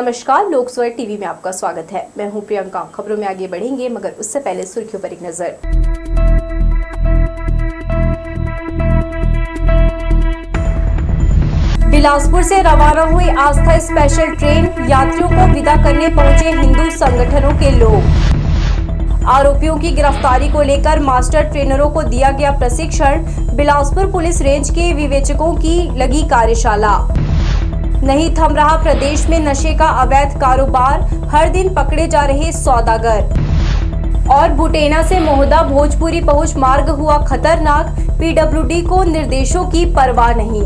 नमस्कार, लोकस्वर टीवी में आपका स्वागत है। मैं हूं प्रियंका। खबरों में आगे बढ़ेंगे, मगर उससे पहले सुर्खियों पर एक नजर। बिलासपुर से रवाना हुई आस्था स्पेशल ट्रेन, यात्रियों को विदा करने पहुंचे हिंदू संगठनों के लोग। आरोपियों की गिरफ्तारी को लेकर मास्टर ट्रेनरों को दिया गया प्रशिक्षण। बिलासपुर पुलिस रेंज के विवेचकों की लगी कार्यशाला। नहीं थम रहा प्रदेश में नशे का अवैध कारोबार, हर दिन पकड़े जा रहे सौदागर। और बुटेना से मोहदा भोजपुरी पहुंच मार्ग हुआ खतरनाक, पीडब्ल्यूडी को निर्देशों की परवाह नहीं।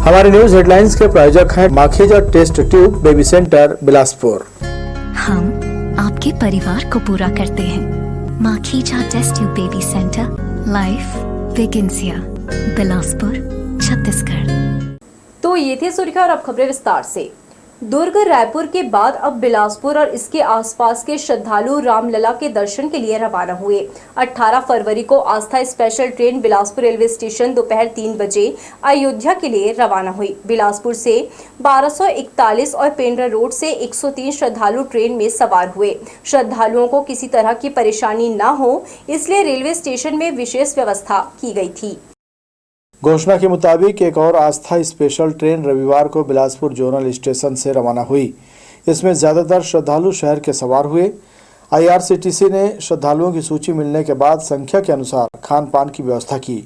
हमारे न्यूज हेडलाइंस के प्रायोजक हैं Makhija test tube baby centre Bilaspur. हम आपके परिवार को पूरा करते हैं। Makhija test tube baby centre, life begins here, Bilaspur, Chhattisgarh. तो ये थे सुर्खियां और अब खबरें विस्तार से। दुर्ग रायपुर के बाद अब बिलासपुर और इसके आसपास के श्रद्धालु रामलला के दर्शन के लिए रवाना हुए। 18 फरवरी को Aastha special train Bilaspur railway station दोपहर 3 बजे अयोध्या के लिए रवाना हुई। बिलासपुर से 1241 और पेंड्रा रोड से 103 श्रद्धालु ट्रेन में सवार हुए। श्रद्धालुओं को किसी तरह की परेशानी न हो, इसलिए रेलवे स्टेशन में विशेष व्यवस्था की गई थी। घोषणा के मुताबिक एक और आस्था स्पेशल ट्रेन रविवार को बिलासपुर जोनल स्टेशन से रवाना हुई। इसमें ज्यादातर श्रद्धालु शहर के सवार हुए। आईआरसीटीसी ने श्रद्धालुओं की सूची मिलने के बाद संख्या के अनुसार खान पान की व्यवस्था की।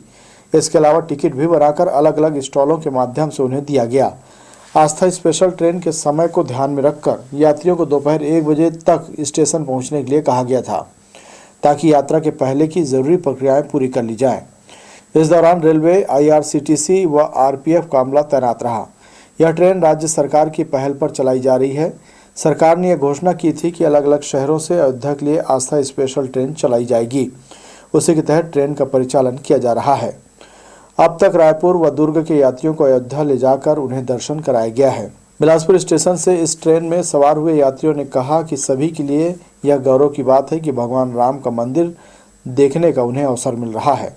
इसके अलावा टिकट भी बनाकर अलग अलग स्टॉलों के माध्यम से उन्हें दिया गया। आस्था स्पेशल ट्रेन के समय को ध्यान में रखकर यात्रियों को दोपहर 1 बजे तक स्टेशन पहुँचने के लिए कहा गया था, ताकि यात्रा के पहले की जरूरी प्रक्रियाएं पूरी कर ली जाएं। इस दौरान रेलवे, आईआरसीटीसी व आरपीएफ का अमला तैनात रहा। यह ट्रेन राज्य सरकार की पहल पर चलाई जा रही है। सरकार ने यह घोषणा की थी कि अलग अलग शहरों से अयोध्या के लिए आस्था स्पेशल ट्रेन चलाई जाएगी। उसी के तहत ट्रेन का परिचालन किया जा रहा है। अब तक रायपुर व दुर्ग के यात्रियों को अयोध्या ले जाकर उन्हें दर्शन कराया गया है। बिलासपुर स्टेशन से इस ट्रेन में सवार हुए यात्रियों ने कहा कि सभी के लिए यह गौरव की बात है कि भगवान राम का मंदिर देखने का उन्हें अवसर मिल रहा है।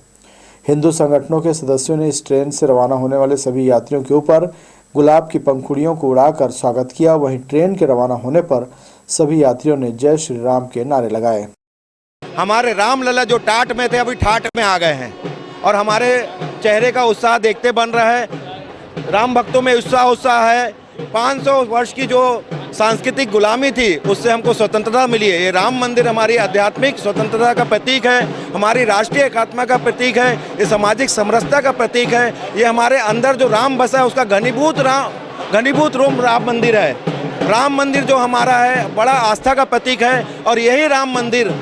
हिंदू संगठनों के सदस्यों ने इस ट्रेन से रवाना होने वाले सभी यात्रियों के ऊपर गुलाब की पंखुड़ियों को उड़ाकर स्वागत किया। वहीं ट्रेन के रवाना होने पर सभी यात्रियों ने जय श्री राम के नारे लगाए। हमारे रामलला जो टाट में थे अभी ठाट में आ गए हैं और हमारे चेहरे का उत्साह देखते बन रहा है। राम भक्तों में उत्साह है। 500 वर्ष की जो सांस्कृतिक गुलामी थी उससे हमको स्वतंत्रता मिली है। ये राम मंदिर हमारी आध्यात्मिक स्वतंत्रता का प्रतीक है, हमारी राष्ट्रीय एकात्मता का प्रतीक है, ये सामाजिक समरसता का प्रतीक है। ये हमारे अंदर जो राम बसा है उसका घनीभूत रूप राम मंदिर है। राम मंदिर जो हमारा है बड़ा आस्था का प्रतीक है और यही राम मंदिर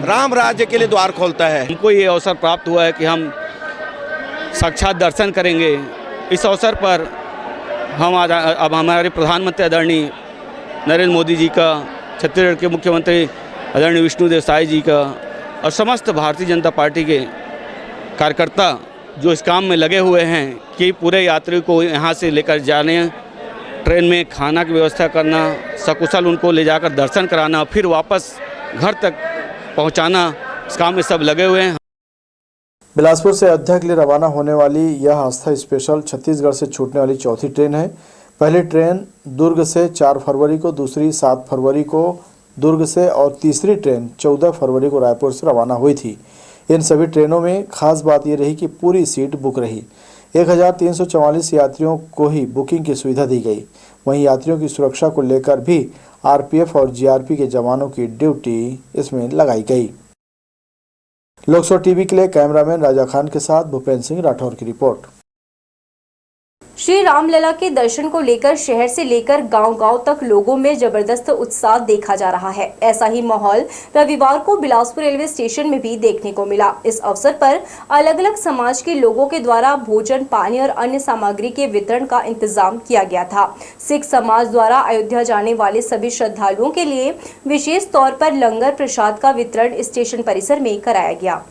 राम राज्य के लिए द्वार खोलता है। हमको ये अवसर प्राप्त हुआ है कि हम साक्षात दर्शन करेंगे। इस अवसर पर हम आज अब हमारे प्रधानमंत्री आदरणीय नरेंद्र मोदी जी का, छत्तीसगढ़ के मुख्यमंत्री आदरणीय विष्णुदेव साय जी का और समस्त भारतीय जनता पार्टी के कार्यकर्ता जो इस काम में लगे हुए हैं कि पूरे यात्री को यहाँ से लेकर जाने, ट्रेन में खाना की व्यवस्था करना, सकुशल उनको ले जाकर दर्शन कराना, फिर वापस घर तक पहुँचाना, इस काम में सब लगे हुए हैं। बिलासपुर से अयोध्या के लिए रवाना होने वाली यह आस्था स्पेशल छत्तीसगढ़ से छूटने वाली चौथी ट्रेन है। पहली ट्रेन दुर्ग से 4 फरवरी को, दूसरी 7 फरवरी को दुर्ग से और तीसरी ट्रेन 14 फरवरी को रायपुर से रवाना हुई थी। इन सभी ट्रेनों में खास बात यह रही कि पूरी सीट बुक रही। 1344 यात्रियों को ही बुकिंग की सुविधा दी गई। वहीं यात्रियों की सुरक्षा को लेकर भी आरपीएफ और जीआरपी के जवानों की ड्यूटी इसमें लगाई गई। लोकसभा टीवी के लिए कैमरामैन राजा खान के साथ भूपेंद्र सिंह राठौर की रिपोर्ट। श्री रामलला के दर्शन को लेकर शहर से लेकर गांव-गांव तक लोगों में जबरदस्त उत्साह देखा जा रहा है। ऐसा ही माहौल रविवार को बिलासपुर रेलवे स्टेशन में भी देखने को मिला। इस अवसर पर अलग अलग समाज के लोगों के द्वारा भोजन, पानी और अन्य सामग्री के वितरण का इंतजाम किया गया था। सिख समाज द्वारा अयोध्या जाने वाले सभी श्रद्धालुओं के लिए विशेष तौर पर लंगर प्रसाद का वितरण स्टेशन परिसर में कराया गया।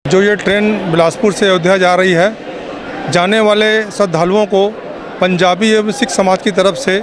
जो ये ट्रेन बिलासपुर से अयोध्या जा रही है, जाने वाले श्रद्धालुओं को पंजाबी एवं सिख समाज की तरफ से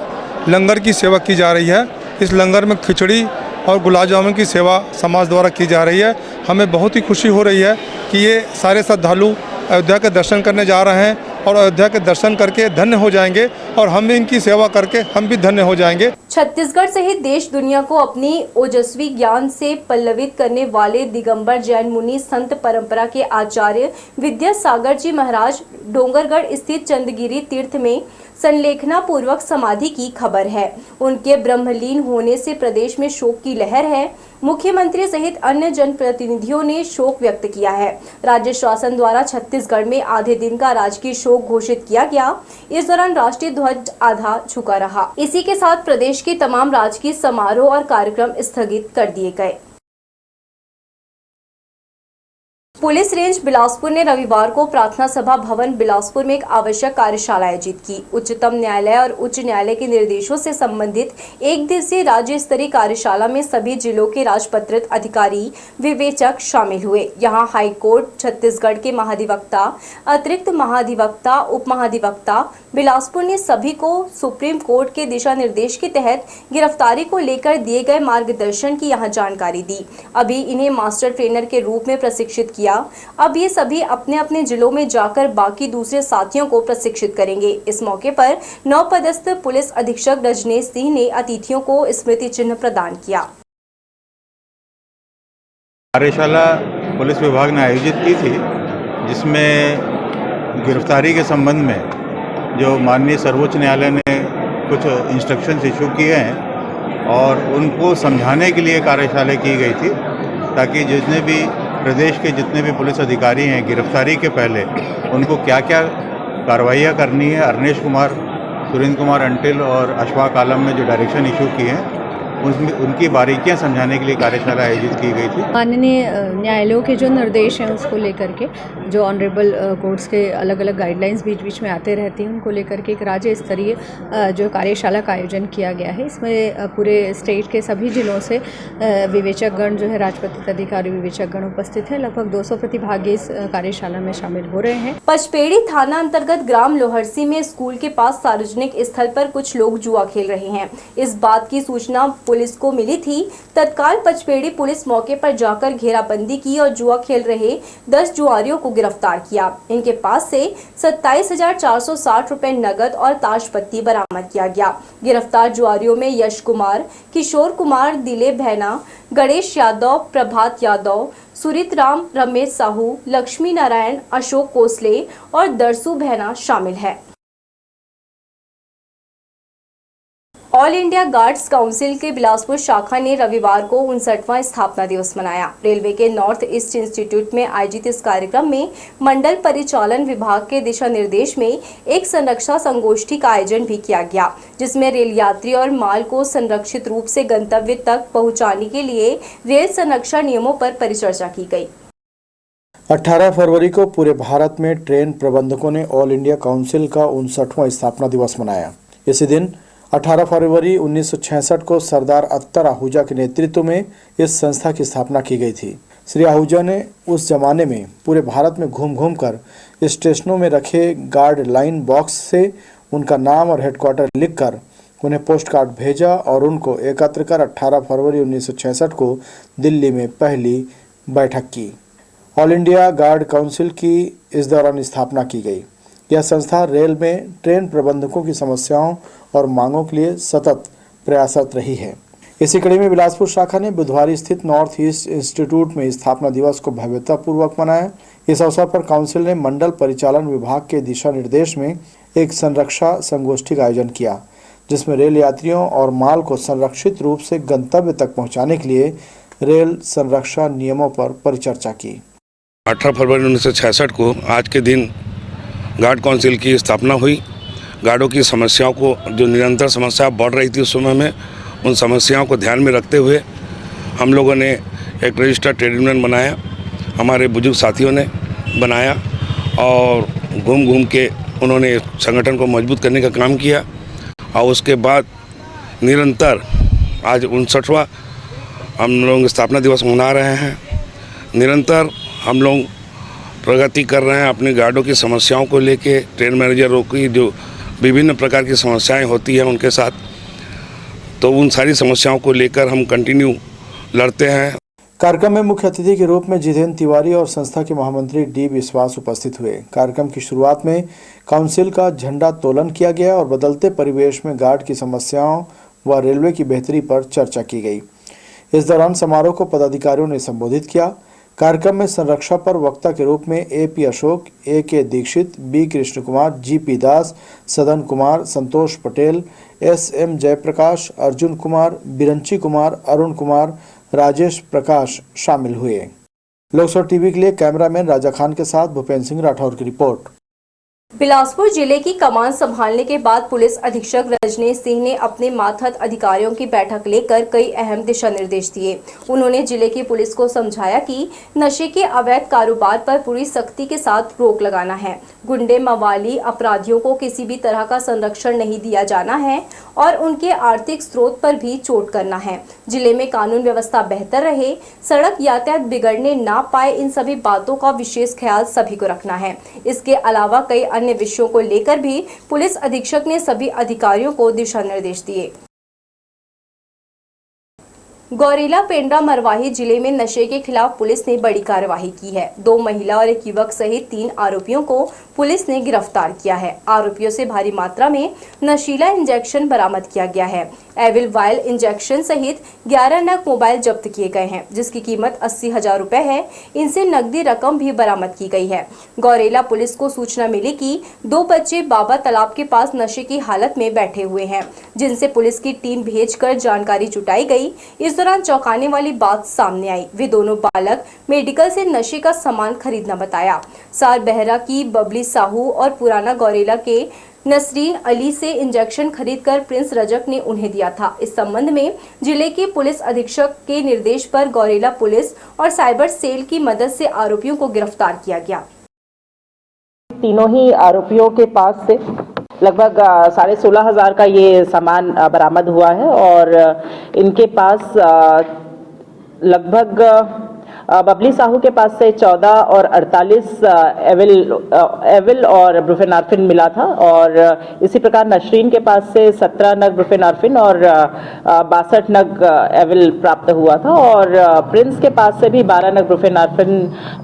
लंगर की सेवा की जा रही है। इस लंगर में खिचड़ी और गुलाब जामुन की सेवा समाज द्वारा की जा रही है। हमें बहुत ही खुशी हो रही है कि ये सारे श्रद्धालु अयोध्या के दर्शन करने जा रहे हैं और अयोध्या के दर्शन करके धन्य हो जाएंगे और हम भी इनकी सेवा करके हम भी धन्य हो जाएंगे। छत्तीसगढ़ सहित देश दुनिया को अपनी ओजस्वी ज्ञान से पल्लवित करने वाले दिगंबर जैन मुनि संत परंपरा के आचार्य विद्यासागर जी महाराज डोंगरगढ़ स्थित चंदगिरी तीर्थ में संलेखना पूर्वक समाधि की खबर है। उनके ब्रह्मलीन होने से प्रदेश में शोक की लहर है। मुख्यमंत्री सहित अन्य जनप्रतिनिधियों ने शोक व्यक्त किया है। राज्य शासन द्वारा छत्तीसगढ़ में आधे दिन का राजकीय शोक घोषित किया गया। इस दौरान राष्ट्रीय ध्वज आधा झुका रहा। इसी के साथ प्रदेश के तमाम राजकीय समारोह और कार्यक्रम स्थगित कर दिए गए। पुलिस रेंज बिलासपुर ने रविवार को प्रार्थना सभा भवन बिलासपुर में एक आवश्यक कार्यशाला आयोजित की। उच्चतम न्यायालय और उच्च न्यायालय के निर्देशों से संबंधित एक दिवसीय राज्य स्तरीय कार्यशाला में सभी जिलों के राजपत्रित अधिकारी विवेचक शामिल हुए। यहां हाई कोर्ट छत्तीसगढ़ के महाधिवक्ता, अतिरिक्त महाधिवक्ता, उप महाधिवक्ता बिलासपुर ने सभी को सुप्रीम कोर्ट के दिशा निर्देश के तहत गिरफ्तारी को लेकर दिए गए मार्गदर्शन की यहां जानकारी दी। अभी इन्हें मास्टर ट्रेनर के रूप में प्रशिक्षित किया। अब ये सभी अपने अपने जिलों में जाकर बाकी दूसरे साथियों को प्रशिक्षित करेंगे। इस मौके पर नवपदस्थ पुलिस अधीक्षक रजनेश सिंह ने अतिथियों को स्मृति चिन्ह प्रदान किया। कार्यशाला पुलिस विभाग ने आयोजित की थी, जिसमें गिरफ्तारी के संबंध में जो माननीय सर्वोच्च न्यायालय ने कुछ इंस्ट्रक्शंस इशू किए हैं और उनको समझाने के लिए कार्यशाला की गई थी, ताकि जितने भी प्रदेश के जितने भी पुलिस अधिकारी हैं गिरफ्तारी के पहले उनको क्या क्या कार्रवाइयाँ करनी है। अरनेश कुमार, सुरेंद्र कुमार अंटिल और अशफाक आलम ने जो डायरेक्शन इशू किए हैं उसमें उनकी बारीकियां समझाने के लिए कार्यशाला आयोजित की गई थी। माननीय न्यायालयों के जो निर्देश हैं उसको लेकर के जो ऑनरेबल कोर्ट्स के अलग अलग गाइडलाइंस बीच बीच में आते रहती हैं, उनको लेकर के एक राज्य स्तरीय जो कार्यशाला का आयोजन किया गया है। इसमें पूरे स्टेट के सभी जिलों से विवेचकगण जो है, राजपत्रित अधिकारी विवेचकगण उपस्थित हैं। लगभग 200 प्रतिभागी इस कार्यशाला में शामिल हो रहे हैं। पचपेड़ी थाना अंतर्गत ग्राम लोहरसी में स्कूल के पास सार्वजनिक स्थल पर कुछ लोग जुआ खेल रहे हैं। इस बात की सूचना पुलिस को मिली थी। तत्काल पचपेड़ी पुलिस मौके पर जाकर घेराबंदी की और जुआ खेल रहे 10 जुआरियों को गिरफ्तार किया। इनके पास से 27,460 रुपए नगद और ताश पत्ती बरामद किया गया। गिरफ्तार जुआरियों में यश कुमार, किशोर कुमार, दिलीप भैना, गणेश यादव, प्रभात यादव, सुरित राम, रमेश साहू, लक्ष्मी नारायण, अशोक कोसले और दरसू भैना शामिल है। ऑल इंडिया गार्ड्स काउंसिल के बिलासपुर शाखा ने रविवार को 59वां स्थापना दिवस मनाया। रेलवे के नॉर्थ ईस्ट इंस्टीट्यूट में आयोजित इस कार्यक्रम में मंडल परिचालन विभाग के दिशा निर्देश में एक संरक्षा संगोष्ठी का आयोजन भी किया गया, जिसमें रेल यात्री और माल को संरक्षित रूप से गंतव्य तक पहुंचाने के लिए रेल संरक्षा नियमों पर परिचर्चा की गई। 18 फरवरी को पूरे भारत में ट्रेन प्रबंधकों ने ऑल इंडिया काउंसिल का 59वां स्थापना दिवस मनाया। इसी दिन 18 फरवरी 1966 को सरदार अत्तर आहूजा के नेतृत्व में इस संस्था की स्थापना की गई थी। श्री आहूजा ने उस जमाने में पूरे भारत में घूम घूम कर स्टेशनों में रखे गार्ड लाइन बॉक्स से उनका नाम और हेडक्वार्टर लिखकर उन्हें पोस्ट कार्ड भेजा और उनको एकत्र कर 18 फरवरी 1966 को दिल्ली में पहली बैठक की। ऑल इंडिया गार्ड काउंसिल की इस दौरान स्थापना की गई। यह संस्था रेल में ट्रेन प्रबंधकों की समस्याओं और मांगों के लिए सतत प्रयासरत रही है। इसी कड़ी में बिलासपुर शाखा ने बुधवार स्थित नॉर्थ ईस्ट इंस्टीट्यूट में स्थापना दिवस को भव्यतापूर्वक मनाया। इस अवसर पर काउंसिल ने मंडल परिचालन विभाग के दिशा निर्देश में एक संरक्षा संगोष्ठी का आयोजन किया, जिसमें रेल यात्रियों और माल को संरक्षित रूप से गंतव्य तक पहुँचाने के लिए रेल संरक्षा नियमों पर परिचर्चा की। 18 फरवरी 1966 को आज के दिन गार्ड काउंसिल की स्थापना हुई। गार्डों की समस्याओं को, जो निरंतर समस्या बढ़ रही थी उस समय में, उन समस्याओं को ध्यान में रखते हुए हम लोगों ने एक रजिस्टर्ड ट्रेड यूनियन बनाया, हमारे बुजुर्ग साथियों ने बनाया और घूम घूम के उन्होंने संगठन को मजबूत करने का काम किया। और उसके बाद निरंतर आज 59वां हम लोग स्थापना दिवस मना रहे हैं। निरंतर हम लोग प्रगति कर रहे हैं अपने गार्डों की समस्याओं को लेके, ट्रेन मैनेजरों की जो विभिन्न प्रकार की समस्याएं होती हैं उनके साथ, तो उन सारी समस्याओं को लेकर हम कंटिन्यू लड़ते हैं। कार्यक्रम में मुख्य अतिथि के रूप में जितेंद्र तिवारी और संस्था के महामंत्री डी विश्वास उपस्थित हुए। कार्यक्रम की शुरुआत में काउंसिल का झंडा तोलन किया गया और बदलते परिवेश में गार्ड की समस्याओं व रेलवे की बेहतरी पर चर्चा की गई। इस दौरान समारोह को पदाधिकारियों ने संबोधित किया। कार्यक्रम में संरक्षा पर वक्ता के रूप में A P. Ashok, A K. Dikshit, B. Krishna Kumar, G P. Das, Sadan Kumar, Santosh Patel, S M. Jayaprakash, Arjun Kumar, Biranchi Kumar, Arun Kumar, Rajesh Prakash शामिल हुए। लोकसभा टीवी के लिए कैमरामैन राजा खान के साथ भूपेंद्र सिंह राठौर की रिपोर्ट। बिलासपुर जिले की कमान संभालने के बाद पुलिस अधीक्षक रजनीश सिंह ने अपने मातहत अधिकारियों की बैठक लेकर कई अहम दिशा निर्देश दिए। उन्होंने जिले की पुलिस को समझाया कि नशे के अवैध कारोबार पर पूरी सख्ती के साथ रोक लगाना है, गुंडे मवाली अपराधियों को किसी भी तरह का संरक्षण नहीं दिया जाना है और उनके आर्थिक स्रोत पर भी चोट करना है। जिले में कानून व्यवस्था बेहतर रहे, सड़क यातायात बिगड़ने ना पाए, इन सभी बातों का विशेष ख्याल सभी को रखना है। इसके अलावा कई अन्य विषयों को लेकर भी पुलिस अधीक्षक ने सभी अधिकारियों को दिशा निर्देश दिए। गौरेला पेंड्रा मरवाही जिले में नशे के खिलाफ पुलिस ने बड़ी कार्रवाई की है। 2 महिला और 1 युवक सहित 3 आरोपियों को पुलिस ने गिरफ्तार किया है। आरोपियों से भारी मात्रा में नशीला इंजेक्शन बरामद किया गया है। एविल वायल इंजेक्शन सहित 11 नग मोबाइल जब्त किए गए हैं, जिसकी कीमत 80,000 रुपए है। इनसे नकदी रकम भी बरामद की गई है। गौरेला पुलिस को सूचना मिली कि 2 बच्चे बाबा तालाब के पास नशे की हालत में बैठे हुए हैं, जिनसे पुलिस की टीम भेजकर जानकारी जुटाई गई। इस दौरान चौंकाने वाली बात सामने आई। वे दोनों बालक मेडिकल से नशे का सामान खरीदना बताया। सार बहरा की बबली साहू और पुराना गौरेला के नसरीन अली से इंजेक्शन खरीदकर प्रिंस रजक ने उन्हें दिया था। इस संबंध में जिले के पुलिस अधीक्षक के निर्देश पर गौरेला पुलिस और साइबर सेल की मदद से आरोपियों को गिरफ्तार किया गया। तीनों ही आरोपियों के पास से लगभग 16,500 का ये सामान बरामद हुआ है और इनके पास लगभग बबली साहू के पास से 14 और 48 एविल और ब्रुफेनार्फिन मिला था और इसी प्रकार नसरीन के पास से 17 नग ब्रुफेनार्फिन और 62 नग एविल प्राप्त हुआ था और प्रिंस के पास से भी 12 नग ब्रुफेनार्फिन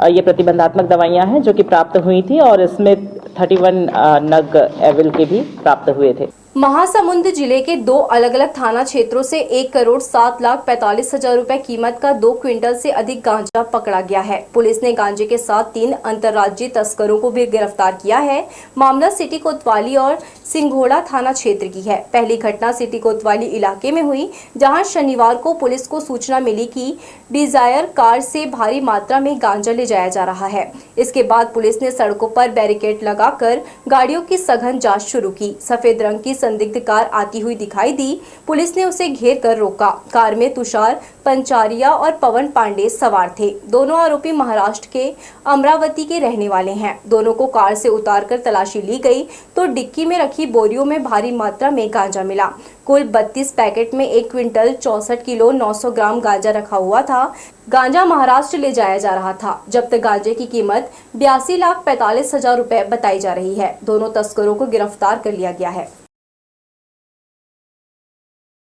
ये प्रतिबंधात्मक दवाइयां हैं जो कि प्राप्त हुई थी और इसमें 31 नग एविल के भी प्राप्त हुए थे। महासमुंद जिले के 2 अलग अलग थाना क्षेत्रों से 1,07,45,000 रुपए कीमत का 2 क्विंटल से अधिक गांजा पकड़ा गया है। पुलिस ने गांजे के साथ 3 अंतर्राज्यीय तस्करों को भी गिरफ्तार किया है। मामला सिटी कोतवाली और सिंघोड़ा थाना क्षेत्र की है। पहली घटना सिटी कोतवाली इलाके में हुई, जहां शनिवार को पुलिस को सूचना मिली कि डिजायर कार से भारी मात्रा में गांजा ले जाया जा रहा है। इसके बाद पुलिस ने सड़कों पर बैरिकेड लगाकर गाड़ियों की सघन जांच शुरू की। सफेद रंग की संदिग्ध कार आती हुई दिखाई दी। पुलिस ने उसे घेर कर रोका। कार में तुषार पंचारिया और पवन पांडे सवार थे। दोनों आरोपी महाराष्ट्र के अमरावती के रहने वाले हैं। दोनों को कार से उतारकर तलाशी ली गई तो डिक्की में रखी बोरियों में भारी मात्रा में गांजा मिला। कुल 32 पैकेट में 1 क्विंटल 64 किलो 900 ग्राम गांजा रखा हुआ था। गांजा महाराष्ट्र ले जाया जा रहा था। जब्त गांजे की कीमत 82,45,000 रुपए बताई जा रही है। दोनों तस्करों को गिरफ्तार कर लिया गया है।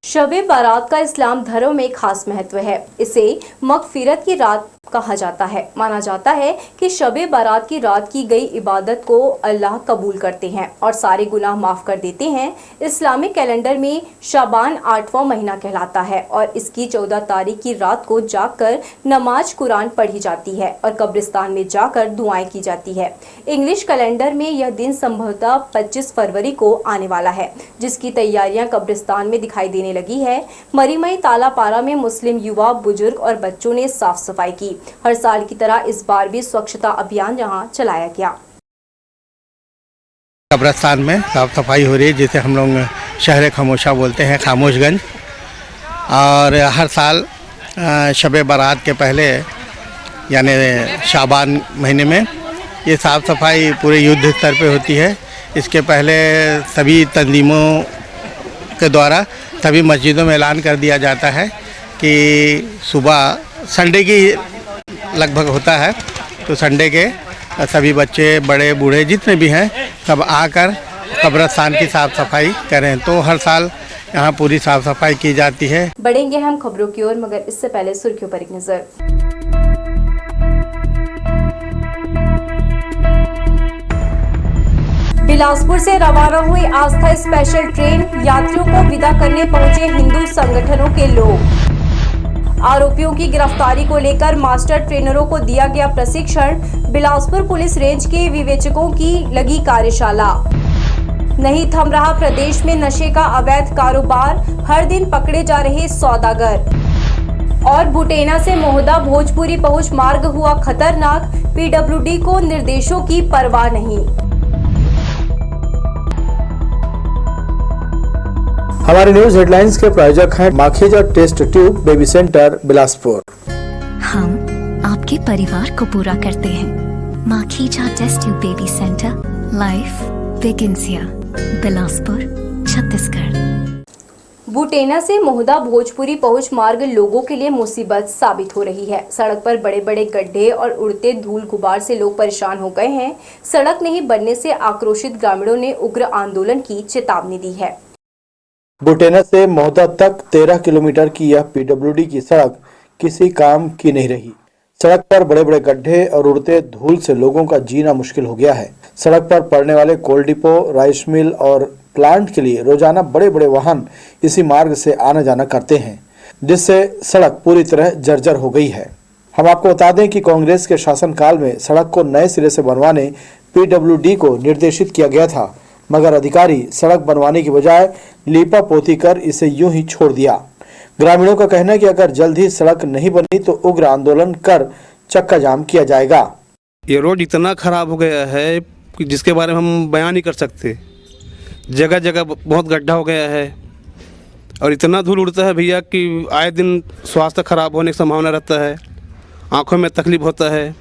शबे बारात का इस्लाम धर्म में खास महत्व है। इसे मगफिरत की रात कहा जाता है। माना जाता है कि शबे बारात की रात की गई इबादत को अल्लाह कबूल करते हैं और सारे गुनाह माफ कर देते हैं। इस्लामिक कैलेंडर में शाबान 8वां महीना कहलाता है और इसकी 14 तारीख की रात को जाकर नमाज कुरान पढ़ी जाती है और कब्रिस्तान में जाकर दुआएं की जाती है। इंग्लिश कैलेंडर में यह दिन संभवतः 25 फरवरी को आने वाला है, जिसकी तैयारियां कब्रिस्तान में दिखाई देने लगी है। मरीमई तालापारा में मुस्लिम युवा, बुजुर्ग और बच्चों ने साफ सफाई की। हर साल की तरह इस बार भी स्वच्छता अभियान यहां चलाया गया। कब्रिस्तान में साफ सफाई हो रही है, जिसे हम लोग शहर खामोशा बोलते हैं, खामोशगंज। और हर साल शब बारात के पहले यानी शाबान महीने में ये साफ़ सफाई पूरे युद्ध स्तर पे होती है। इसके पहले सभी तंजीमों के द्वारा सभी मस्जिदों में ऐलान कर दिया जाता है कि सुबह संडे की लगभग होता है, तो संडे के सभी बच्चे, बड़े, बूढ़े जितने भी हैं सब आकर कब्रिस्तान की साफ़ सफाई करें। तो हर साल यहाँ पूरी साफ सफाई की जाती है। बढ़ेंगे हम खबरों की ओर, मगर इससे पहले सुर्खियों पर एक नजर। बिलासपुर से रवाना हुई आस्था स्पेशल ट्रेन, यात्रियों को विदा करने पहुंचे हिंदू संगठनों के लोग। आरोपियों की गिरफ्तारी को लेकर मास्टर ट्रेनरों को दिया गया प्रशिक्षण, बिलासपुर पुलिस रेंज के विवेचकों की लगी कार्यशाला। नहीं थम रहा प्रदेश में नशे का अवैध कारोबार, हर दिन पकड़े जा रहे सौदागर। और बुटेना से मोहदा भोजपुरी पहुंच मार्ग हुआ खतरनाक, पीडब्ल्यूडी को निर्देशों की परवाह नहीं। हमारे न्यूज हेडलाइंस के प्रायोजक हैं Makhija test tube baby centre Bilaspur. हम आपके परिवार को पूरा करते हैं। Makhija test tube baby centre, life begins here, Bilaspur, Chhattisgarh. Butena से मोहदा भोजपुरी पहुंच मार्ग लोगों के लिए मुसीबत साबित हो रही है। सड़क पर बड़े बड़े गड्ढे और उड़ते धूल गुबार से लोग परेशान हो गए हैं। सड़क नहीं बनने से आक्रोशित ग्रामीणों ने उग्र आंदोलन की चेतावनी दी है। बुटेना से मोहदा तक 13 किलोमीटर की यह पीडब्ल्यूडी की सड़क किसी काम की नहीं रही। सड़क पर बड़े बड़े गड्ढे और उड़ते धूल से लोगों का जीना मुश्किल हो गया है। सड़क पर पड़ने वाले कोल्ड डिपो, राइस मिल और प्लांट के लिए रोजाना बड़े बड़े वाहन इसी मार्ग से आना जाना करते हैं, जिससे सड़क पूरी तरह जर्जर हो गई है। हम आपको बता दें कि कांग्रेस के शासनकाल में सड़क को नए सिरे से बनवाने पीडब्ल्यूडी को निर्देशित किया गया था, मगर अधिकारी सड़क बनवाने की बजाय लीपा पोती कर इसे यूं ही छोड़ दिया। ग्रामीणों का कहना है कि अगर जल्द ही सड़क नहीं बनी तो उग्र आंदोलन कर चक्का जाम किया जाएगा। ये रोड इतना खराब हो गया है कि जिसके बारे में हम बयान नहीं कर सकते। जगह जगह बहुत गड्ढा हो गया है और इतना धूल उड़ता है भैया कि आए दिन स्वास्थ्य खराब होने की संभावना रहता है, आँखों में तकलीफ होता है।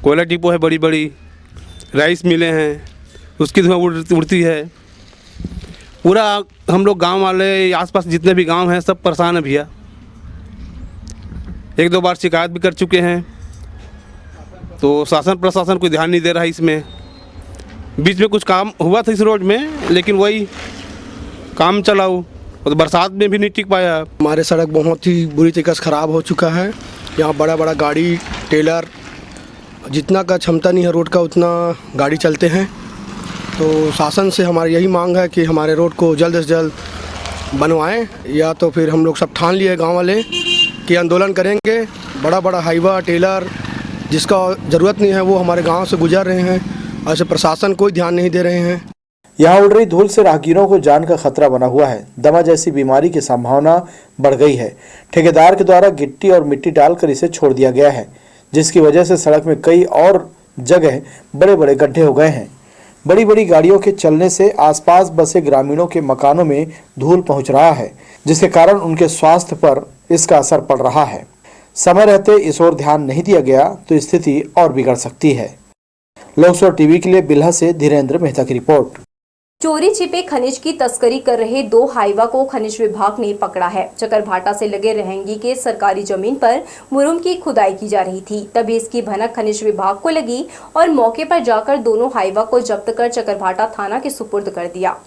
कोयला डिपो है, बड़ी बड़ी राइस मिलें हैं, उसकी धुआं उड़ती है। पूरा हम लोग गांव वाले, आसपास जितने भी गांव हैं सब परेशान हैं भैया। एक दो बार शिकायत भी कर चुके हैं, तो शासन प्रशासन कोई ध्यान नहीं दे रहा है इसमें। बीच में कुछ काम हुआ था इस रोड में, लेकिन वही काम चलाओ, तो बरसात में भी नहीं टिक पाया। हमारे सड़क बहुत ही बुरी तरीके से ख़राब हो चुका है। यहाँ बड़ा बड़ा गाड़ी, टेलर, जितना का क्षमता नहीं है रोड का उतना गाड़ी चलते हैं। तो शासन से हमारी यही मांग है कि हमारे रोड को जल्द से जल्द बनवाएं, या तो फिर हम लोग सब ठान लिए गांव वाले कि आंदोलन करेंगे। बड़ा बड़ा हाईवा, टेलर जिसका ज़रूरत नहीं है वो हमारे गांव से गुजर रहे हैं, ऐसे प्रशासन कोई ध्यान नहीं दे रहे हैं। यहाँ उड़ रही धूल से राहगीरों को जान का खतरा बना हुआ है। दमा जैसी बीमारी की संभावना बढ़ गई है। ठेकेदार के द्वारा गिट्टी और मिट्टी डालकर इसे छोड़ दिया गया है, जिसकी वजह से सड़क में कई और जगह बड़े बड़े गड्ढे हो गए हैं। बड़ी बड़ी गाड़ियों के चलने से आसपास बसे ग्रामीणों के मकानों में धूल पहुंच रहा है, जिसके कारण उनके स्वास्थ्य पर इसका असर पड़ रहा है। समय रहते इस ओर ध्यान नहीं दिया गया तो स्थिति और बिगड़ सकती है। लोकसभा टीवी के लिए बिल्हा से धीरेन्द्र मेहता की रिपोर्ट। चोरी छिपे खनिज की तस्करी कर रहे 2 हाईवा को खनिज विभाग ने पकड़ा है। चकरभाटा से लगे रहंगी के सरकारी जमीन पर मुरुम की खुदाई की जा रही थी, तभी इसकी भनक खनिज विभाग को लगी और मौके पर जाकर दोनों हाईवा को जब्त कर चकरभाटा थाना के सुपुर्द कर दिया।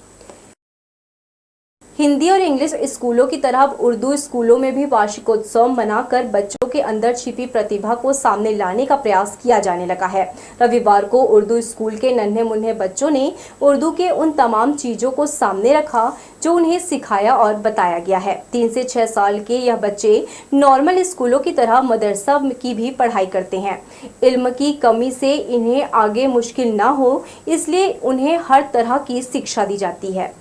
हिंदी और इंग्लिश स्कूलों की तरह अब उर्दू स्कूलों में भी वार्षिकोत्सव मनाकर बच्चों के अंदर छिपी प्रतिभा को सामने लाने का प्रयास किया जाने लगा है। रविवार को उर्दू स्कूल के नन्हे मुन्ने बच्चों ने उर्दू के उन तमाम चीज़ों को सामने रखा जो उन्हें सिखाया और बताया गया है। 3 से 6 साल के यह बच्चे नॉर्मल स्कूलों की तरह मदरसा की भी पढ़ाई करते हैं। इल्म की कमी से इन्हें आगे मुश्किल ना हो, इसलिए उन्हें हर तरह की शिक्षा दी जाती है।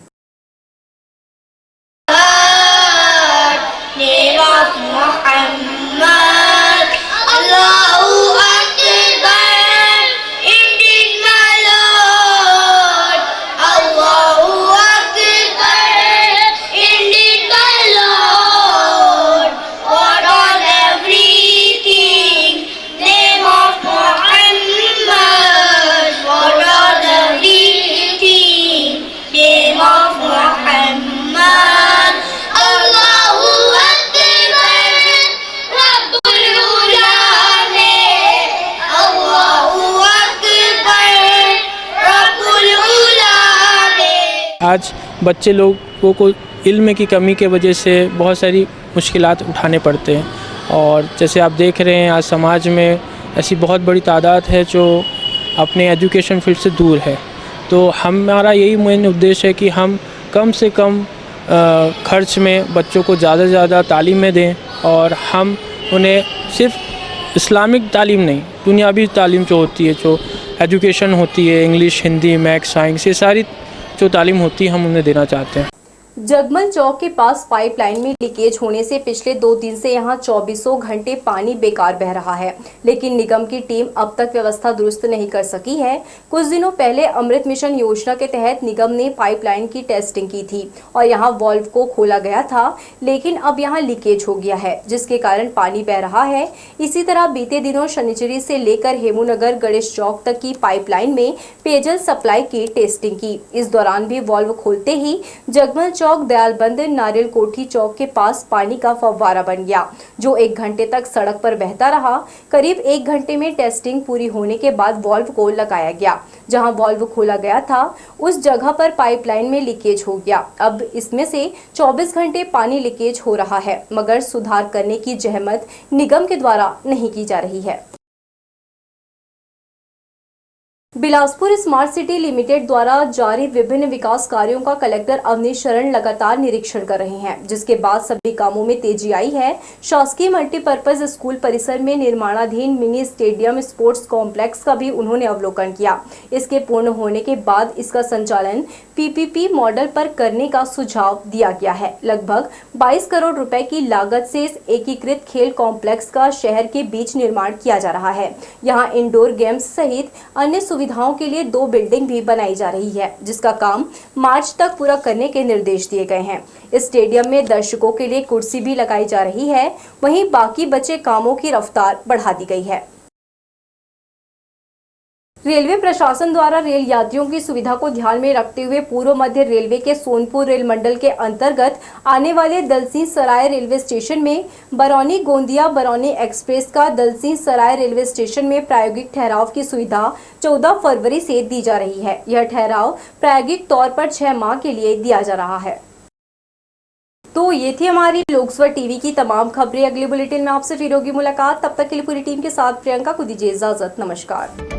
आज बच्चे लोगों को इल्म की कमी के वजह से बहुत सारी मुश्किलात उठाने पड़ते हैं। और जैसे आप देख रहे हैं आज समाज में ऐसी बहुत बड़ी तादाद है जो अपने एजुकेशन फील्ड से दूर है। तो हमारा यही मेन उद्देश्य है कि हम कम से कम खर्च में बच्चों को ज़्यादा से ज़्यादा तालीम में दें और हम उन्हें सिर्फ इस्लामिक तालीम नहीं, दुनियावी तालीम जो होती है, जो एजुकेशन होती है, इंग्लिश, हिंदी, मैथ्स, साइंस, ये सारी जो तालीम होती है हम उन्हें देना चाहते हैं। जगमल चौक के पास पाइपलाइन में लीकेज होने से पिछले 2 दिन से यहां 24 घंटे पानी बेकार बह रहा है, लेकिन निगम की टीम अब तक व्यवस्था दुरुस्त नहीं कर सकी है। कुछ दिनों पहले अमृत मिशन योजना के तहत निगम ने पाइपलाइन की टेस्टिंग की थी और यहां वाल्व को खोला गया था, लेकिन अब यहां लीकेज हो गया है, जिसके कारण पानी बह रहा है। इसी तरह बीते दिनों शनिचरी से लेकर हेमूनगर गणेश चौक तक की पाइपलाइन में पेयजल सप्लाई की टेस्टिंग की। इस दौरान भी वाल्व खोलते ही जगमल चौक, दयालबंद, नारियल कोठी चौक के पास पानी का फव्वारा बन गया, जो 1 घंटे तक सड़क पर बहता रहा। करीब 1 घंटे में टेस्टिंग पूरी होने के बाद वाल्व को लगाया गया। जहां वाल्व खोला गया था उस जगह पर पाइपलाइन में लीकेज हो गया। अब इसमें से 24 घंटे पानी लीकेज हो रहा है, मगर सुधार करने की जहमत निगम के द्वारा नहीं की जा रही है। बिलासपुर स्मार्ट सिटी लिमिटेड द्वारा जारी विभिन्न विकास कार्यों का कलेक्टर अवनीश शरण लगातार निरीक्षण कर रहे हैं, जिसके बाद सभी कामों में तेजी आई है। शासकीय मल्टीपर्पज स्कूल परिसर में निर्माणाधीन मिनी स्टेडियम स्पोर्ट्स कॉम्प्लेक्स का भी उन्होंने अवलोकन किया। इसके पूर्ण होने के बाद इसका संचालन पीपीपी मॉडल पर करने का सुझाव दिया गया है। लगभग 22 करोड़ रुपए की लागत से इस एकीकृत खेल कॉम्प्लेक्स का शहर के बीच निर्माण किया जा रहा है। यहाँ इंडोर गेम्स सहित अन्य सुविधाओं के लिए 2 बिल्डिंग भी बनाई जा रही है, जिसका काम मार्च तक पूरा करने के निर्देश दिए गए हैं। इस स्टेडियम में दर्शकों के लिए कुर्सी भी लगाई जा रही है, वहीं बाकी बचे कामों की रफ्तार बढ़ा दी गई है। रेलवे प्रशासन द्वारा रेल यात्रियों की सुविधा को ध्यान में रखते हुए पूर्व मध्य रेलवे के सोनपुर रेल मंडल के अंतर्गत आने वाले दलसिंह सराय रेलवे स्टेशन में बरौनी गोंदिया बरौनी एक्सप्रेस का दलसिंह सराय रेलवे स्टेशन में प्रायोगिक ठहराव की सुविधा 14 फरवरी से दी जा रही है। यह ठहराव प्रायोगिक तौर पर 6 माह के लिए दिया जा रहा है। तो ये थी हमारी लोकसभा टीवी की तमाम खबरें। अगले बुलेटिन में आपसे फिर होगी मुलाकात। तब तक के लिए पूरी टीम के साथ प्रियंका को दीजिए इजाजत। नमस्कार।